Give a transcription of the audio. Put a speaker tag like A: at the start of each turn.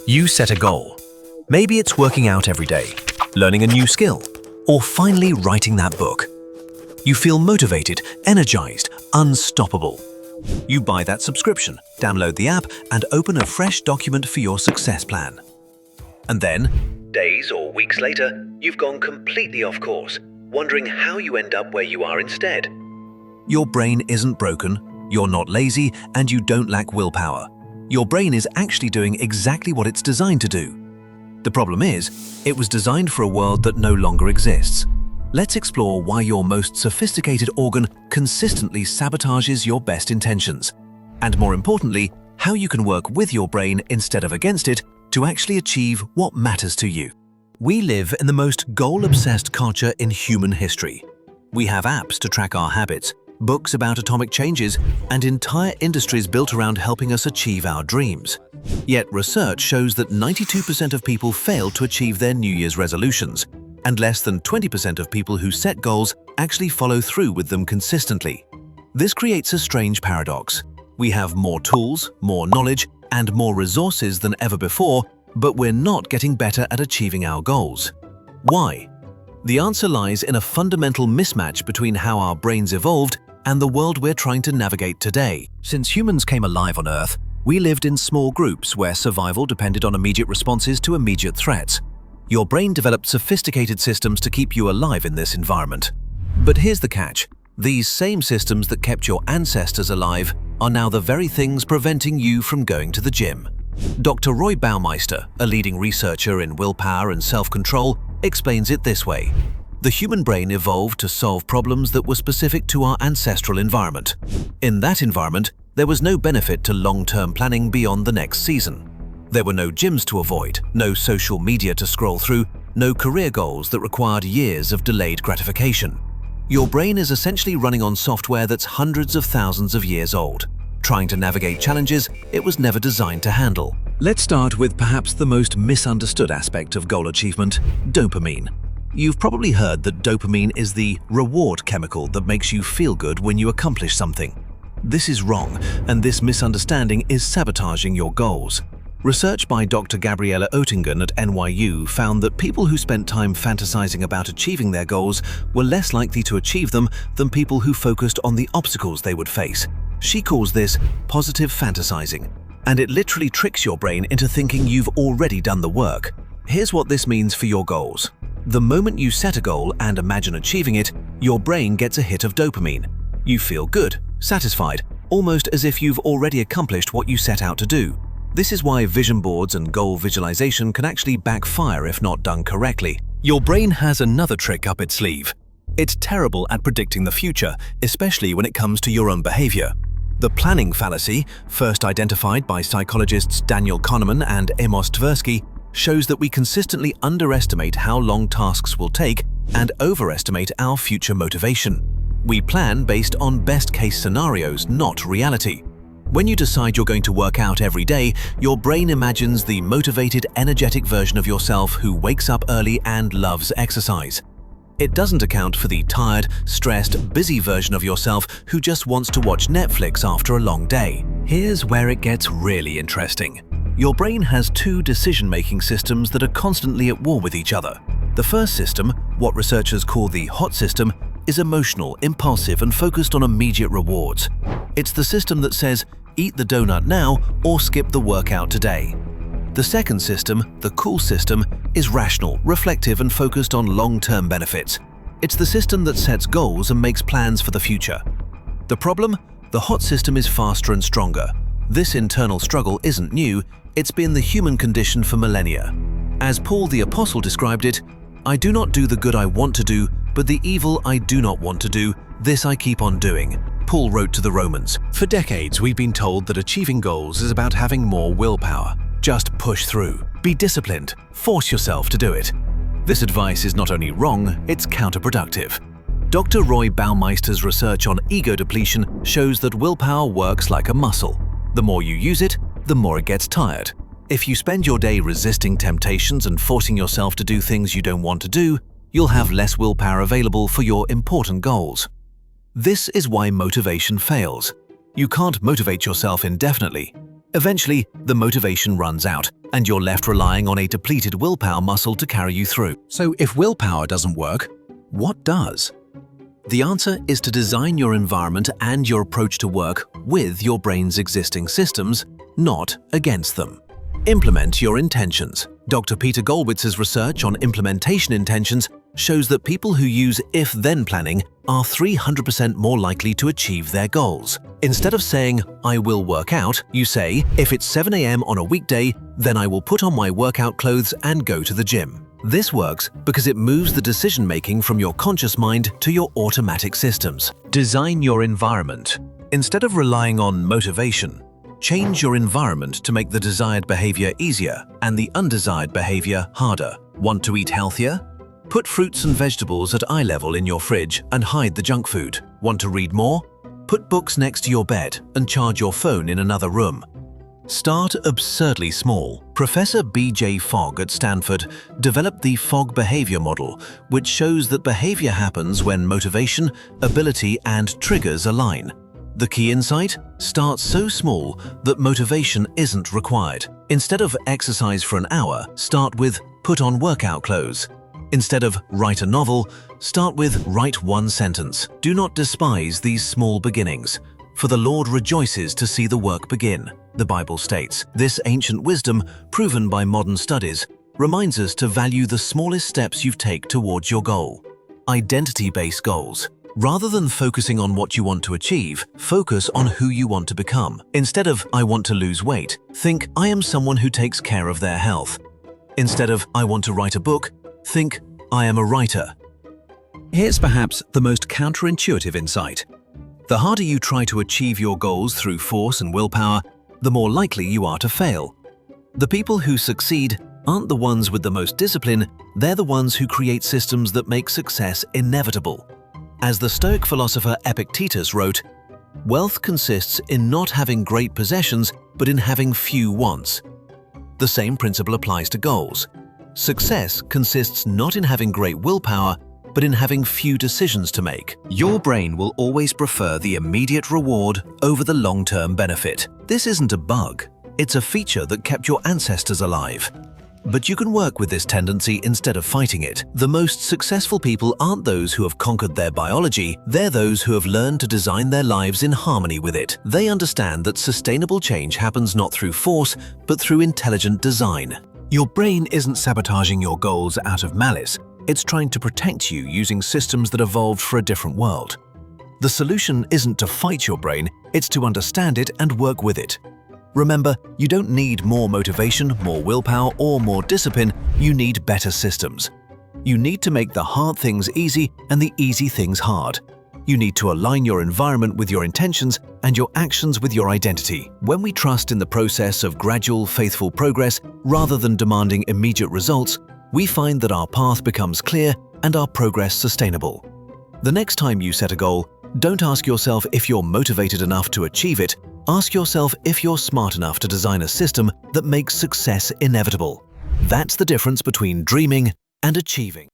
A: You set a goal. Maybe it's working out every day, learning a new skill, or finally writing that book. You feel motivated, energized, unstoppable. You buy that subscription, download the app, and open a fresh document for your success plan. And then, days or weeks later, you've gone completely off course, wondering how you end up where you are instead. Your brain isn't broken, you're not lazy, and you don't lack willpower. Your brain is actually doing exactly what it's designed to do. The problem is, it was designed for a world that no longer exists. Let's explore why your most sophisticated organ consistently sabotages your best intentions. And more importantly, how you can work with your brain instead of against it to actually achieve what matters to you. We live in the most goal-obsessed culture in human history. We have apps to track our habits, books about atomic changes, and entire industries built around helping us achieve our dreams. Yet research shows that 92% of people fail to achieve their New Year's resolutions, and less than 20% of people who set goals actually follow through with them consistently. This creates a strange paradox. We have more tools, more knowledge, and more resources than ever before, but we're not getting better at achieving our goals. Why? The answer lies in a fundamental mismatch between how our brains evolved and the world we're trying to navigate today. Since humans came alive on Earth, we lived in small groups where survival depended on immediate responses to immediate threats. Your brain developed sophisticated systems to keep you alive in this environment. But here's the catch. These same systems that kept your ancestors alive are now the very things preventing you from going to the gym. Dr. Roy Baumeister, a leading researcher in willpower and self-control, explains it this way. The human brain evolved to solve problems that were specific to our ancestral environment. In that environment, there was no benefit to long-term planning beyond the next season. There were no gyms to avoid, no social media to scroll through, no career goals that required years of delayed gratification. Your brain is essentially running on software that's hundreds of thousands of years old, trying to navigate challenges it was never designed to handle. Let's start with perhaps the most misunderstood aspect of goal achievement, dopamine. You've probably heard that dopamine is the reward chemical that makes you feel good when you accomplish something. This is wrong, and this misunderstanding is sabotaging your goals. Research by Dr. Gabriela Oettingen at NYU found that people who spent time fantasizing about achieving their goals were less likely to achieve them than people who focused on the obstacles they would face. She calls this positive fantasizing, and it literally tricks your brain into thinking you've already done the work. Here's what this means for your goals. The moment you set a goal and imagine achieving it, your brain gets a hit of dopamine. You feel good, satisfied, almost as if you've already accomplished what you set out to do. This is why vision boards and goal visualization can actually backfire if not done correctly. Your brain has another trick up its sleeve. It's terrible at predicting the future, especially when it comes to your own behavior. The planning fallacy, first identified by psychologists Daniel Kahneman and Amos Tversky, shows that we consistently underestimate how long tasks will take and overestimate our future motivation. We plan based on best-case scenarios, not reality. When you decide you're going to work out every day, your brain imagines the motivated, energetic version of yourself who wakes up early and loves exercise. It doesn't account for the tired, stressed, busy version of yourself who just wants to watch Netflix after a long day. Here's where it gets really interesting. Your brain has two decision-making systems that are constantly at war with each other. The first system, what researchers call the hot system, is emotional, impulsive, and focused on immediate rewards. It's the system that says, eat the donut now or skip the workout today. The second system, the cool system, is rational, reflective, and focused on long-term benefits. It's the system that sets goals and makes plans for the future. The problem? The hot system is faster and stronger. This internal struggle isn't new, it's been the human condition for millennia. As Paul the Apostle described it, I do not do the good I want to do, but the evil I do not want to do, this I keep on doing. Paul wrote to the Romans. For decades, we've been told that achieving goals is about having more willpower. Just push through, be disciplined, force yourself to do it. This advice is not only wrong, it's counterproductive. Dr. Roy Baumeister's research on ego depletion shows that willpower works like a muscle. The more you use it, the more it gets tired. If you spend your day resisting temptations and forcing yourself to do things you don't want to do, you'll have less willpower available for your important goals. This is why motivation fails. You can't motivate yourself indefinitely. Eventually, the motivation runs out, and you're left relying on a depleted willpower muscle to carry you through. So if willpower doesn't work, what does? The answer is to design your environment and your approach to work with your brain's existing systems, not against them. Implement your intentions. Dr. Peter Gollwitz's research on implementation intentions shows that people who use if-then planning are 300% more likely to achieve their goals. Instead of saying, "I will work out," you say, "If it's 7 a.m. on a weekday, then I will put on my workout clothes and go to the gym." This works because it moves the decision-making from your conscious mind to your automatic systems. Design your environment. Instead of relying on motivation, change your environment to make the desired behavior easier and the undesired behavior harder. Want to eat healthier? Put fruits and vegetables at eye level in your fridge and hide the junk food. Want to read more? Put books next to your bed and charge your phone in another room. Start absurdly small. Professor B.J. Fogg at Stanford developed the Fogg behavior model, which shows that behavior happens when motivation, ability, and triggers align. The key insight? Start so small that motivation isn't required. Instead of exercise for an hour, start with put on workout clothes. Instead of write a novel, start with write one sentence. Do not despise these small beginnings, for the Lord rejoices to see the work begin, the Bible states. This ancient wisdom, proven by modern studies, reminds us to value the smallest steps you take towards your goal. Identity-based goals. Rather than focusing on what you want to achieve, focus on who you want to become. Instead of "I want to lose weight," think "I am someone who takes care of their health." Instead of "I want to write a book," think "I am a writer." Here's perhaps the most counterintuitive insight. The harder you try to achieve your goals through force and willpower, the more likely you are to fail. The people who succeed aren't the ones with the most discipline, they're the ones who create systems that make success inevitable. As the Stoic philosopher Epictetus wrote, "Wealth consists in not having great possessions, but in having few wants." The same principle applies to goals. Success consists not in having great willpower, but in having few decisions to make. Your brain will always prefer the immediate reward over the long-term benefit. This isn't a bug, it's a feature that kept your ancestors alive. But you can work with this tendency instead of fighting it. The most successful people aren't those who have conquered their biology, they're those who have learned to design their lives in harmony with it. They understand that sustainable change happens not through force, but through intelligent design. Your brain isn't sabotaging your goals out of malice. It's trying to protect you using systems that evolved for a different world. The solution isn't to fight your brain, it's to understand it and work with it. Remember, you don't need more motivation, more willpower, or more discipline, you need better systems. You need to make the hard things easy and the easy things hard. You need to align your environment with your intentions and your actions with your identity. When we trust in the process of gradual, faithful progress rather than demanding immediate results, we find that our path becomes clear and our progress sustainable. The next time you set a goal, don't ask yourself if you're motivated enough to achieve it. Ask yourself if you're smart enough to design a system that makes success inevitable. That's the difference between dreaming and achieving.